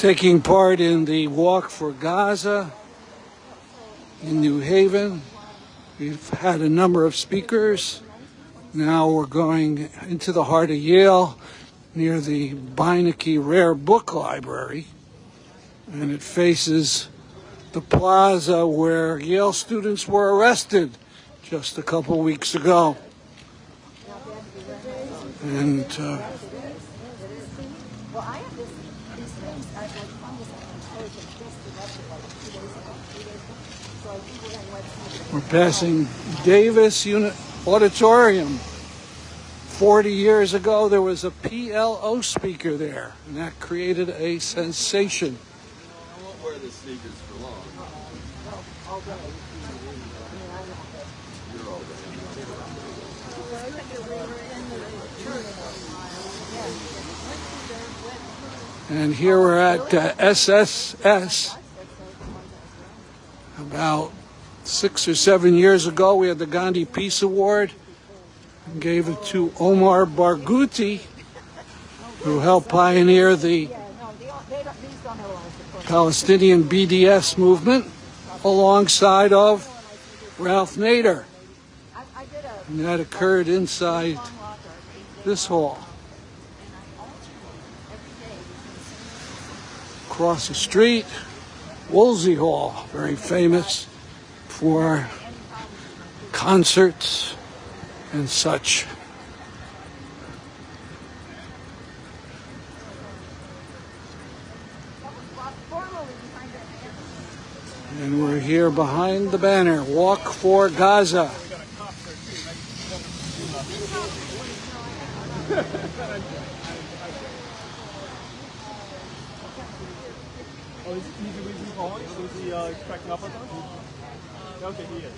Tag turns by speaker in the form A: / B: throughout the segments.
A: taking part in the Walk for Gaza in New Haven. We've had a number of speakers. Now we're going into the heart of Yale near the Beinecke Rare Book Library, and it faces the plaza where Yale students were arrested just a couple weeks ago. And we're passing Davis Auditorium. 40 years ago, there was a PLO speaker there, and that created a sensation.
B: I won't wear the sneakers for long.
A: And here we're at SSS. About 6 or 7 years ago, we had the Gandhi Peace Award and gave it to Omar Barghouti, who helped pioneer the Palestinian BDS movement alongside of Ralph Nader. And that occurred inside this hall. Across the street, Woolsey Hall, very famous for concerts and such. And we're here behind the banner, Walk for Gaza.
C: Oh, is he following? Is he expecting up with us? Okay, he is.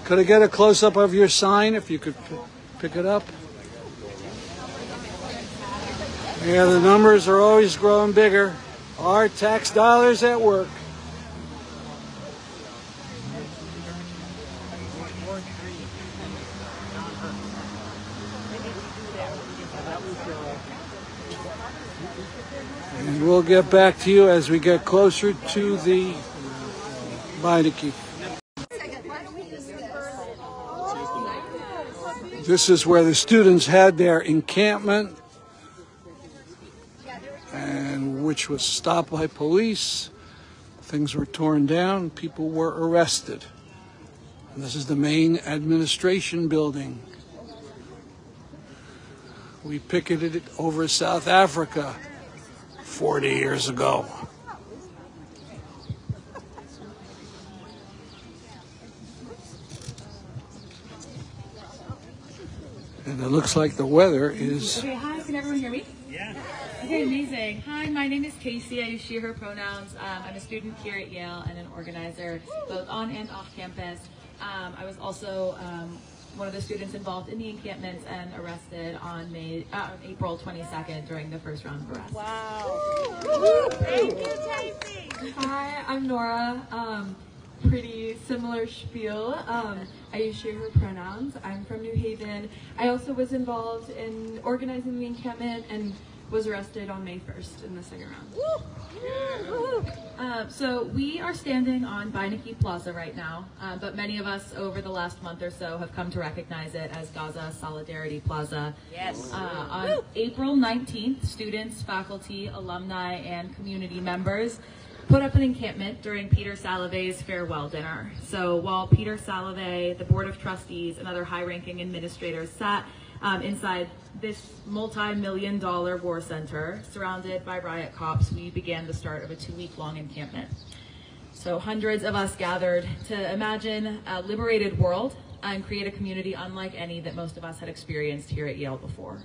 A: Could I get a close-up of your sign, if you could pick it up? Yeah, the numbers are always growing bigger. Our tax dollars at work. And we'll get back to you as we get closer to the Beinecke. This is where the students had their encampment, and which was stopped by police. Things were torn down, people were arrested. And this is the main administration building. We picketed it over South Africa 40 years ago. And it looks like the weather is...
D: Okay, hi, can everyone hear me? Yeah. Okay, amazing. Hi, my name is Casey. I use she, her pronouns. I'm a student here at Yale and an organizer both on and off campus. I was also one of the students involved in the encampments and arrested on April 22nd during the first round of arrests.
E: Wow. Thank you, Casey.
D: Hi, I'm Nora. Pretty similar spiel. I use she, her pronouns. I'm from New Haven. I also was involved in organizing the encampment and was arrested on May 1st in the second round. So we are standing on Beinecke Plaza right now, but many of us over the last month or so have come to recognize it as Gaza Solidarity Plaza.
E: Yes.
D: On April 19th, students, faculty, alumni, and community members put up an encampment during Peter Salovey's farewell dinner. So while Peter Salovey, the Board of Trustees, and other high-ranking administrators sat inside this multi-million-dollar war center, surrounded by riot cops, we began the start of a 2-week-long encampment. So hundreds of us gathered to imagine a liberated world and create a community unlike any that most of us had experienced here at Yale before.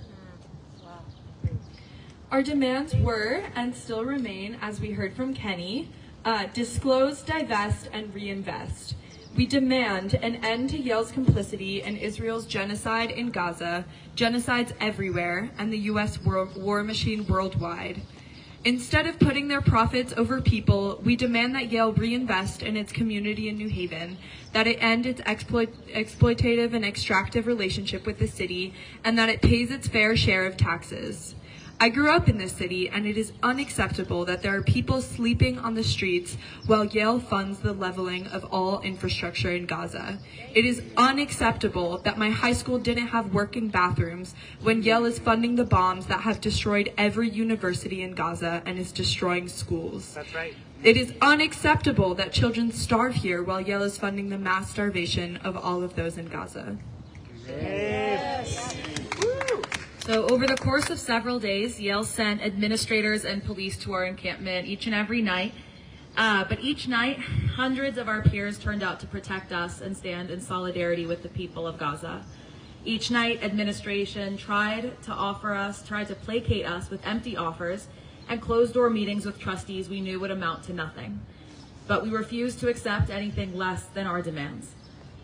D: Our demands were, and still remain, as we heard from Kenny, disclose, divest, and reinvest. We demand an end to Yale's complicity in Israel's genocide in Gaza, genocides everywhere, and the U.S. war machine worldwide. Instead of putting their profits over people, we demand that Yale reinvest in its community in New Haven, that it end its exploitative and extractive relationship with the city, and that it pays its fair share of taxes.
F: I grew up in this city, and it is unacceptable that there are people sleeping on the streets while Yale funds the leveling of all infrastructure in Gaza. It is unacceptable that my high school didn't have working bathrooms when Yale is funding the bombs that have destroyed every university in Gaza and is destroying schools.
C: That's right.
F: It is unacceptable that children starve here while Yale is funding the mass starvation of all of those in Gaza.
C: Yes.
D: So over the course of several days, Yale sent administrators and police to our encampment each and every night. But each night, hundreds of our peers turned out to protect us and stand in solidarity with the people of Gaza. Each night, administration tried to placate us with empty offers and closed-door meetings with trustees we knew would amount to nothing. But we refused to accept anything less than our demands.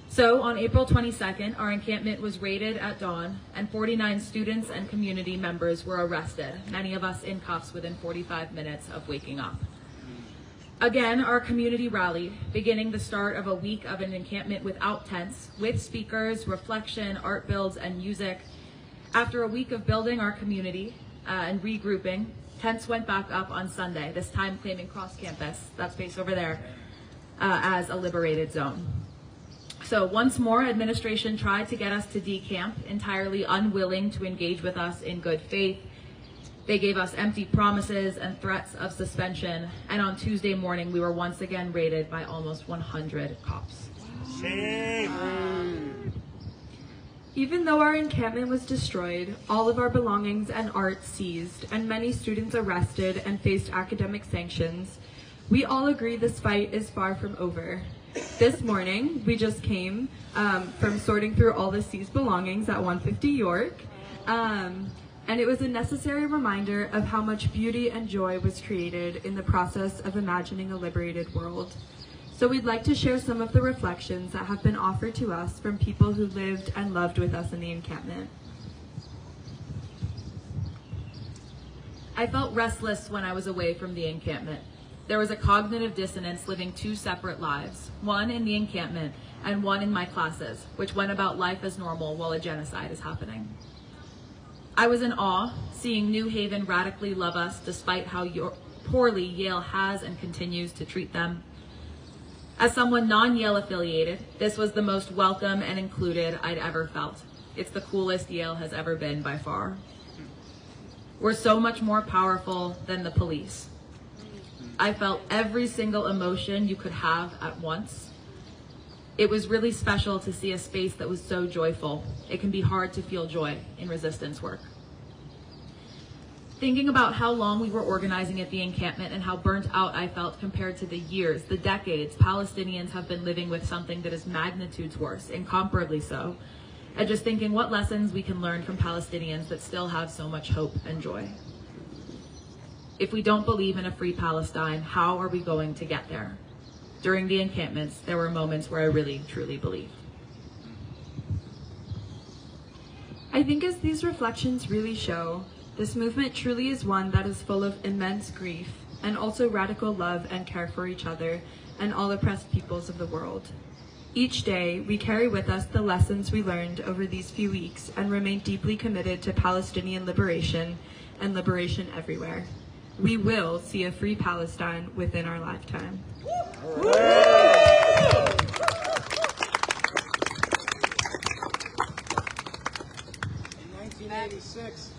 D: So on April 22nd, our encampment was raided at dawn, and 49 students and community members were arrested, many of us in cuffs within 45 minutes of waking up. Again, our community rallied, beginning the start of a week of an encampment without tents, with speakers, reflection, art builds, and music. After a week of building our community and regrouping, tents went back up on Sunday, this time claiming cross campus, that space over there, as a liberated zone. So once more, administration tried to get us to decamp, entirely unwilling to engage with us in good faith. They gave us empty promises and threats of suspension, and on Tuesday morning, we were once again raided by almost 100 cops.
C: Shame.
F: Even though our encampment was destroyed, all of our belongings and art seized, and many students arrested and faced academic sanctions, we all agree this fight is far from over. This morning, we just came from sorting through all the seized belongings at 150 York, and it was a necessary reminder of how much beauty and joy was created in the process of imagining a liberated world. So we'd like to share some of the reflections that have been offered to us from people who lived and loved with us in the encampment.
D: I felt restless when I was away from the encampment. There was a cognitive dissonance living two separate lives, one in the encampment and one in my classes, which went about life as normal while a genocide is happening. I was in awe, seeing New Haven radically love us despite how poorly Yale has and continues to treat them. As someone non-Yale affiliated, this was the most welcome and included I'd ever felt. It's the coolest Yale has ever been by far. We're so much more powerful than the police. I felt every single emotion you could have at once. It was really special to see a space that was so joyful. It can be hard to feel joy in resistance work. Thinking about how long we were organizing at the encampment and how burnt out I felt compared to the years, the decades Palestinians have been living with something that is magnitudes worse, incomparably so, and just thinking what lessons we can learn from Palestinians that still have so much hope and joy. If we don't believe in a free Palestine, how are we going to get there? During the encampments, there were moments where I really, truly believed.
F: I think as these reflections really show, this movement truly is one that is full of immense grief and also radical love and care for each other and all oppressed peoples of the world. Each day, we carry with us the lessons we learned over these few weeks and remain deeply committed to Palestinian liberation and liberation everywhere. We will see a free Palestine within our lifetime.
C: In
B: 1986.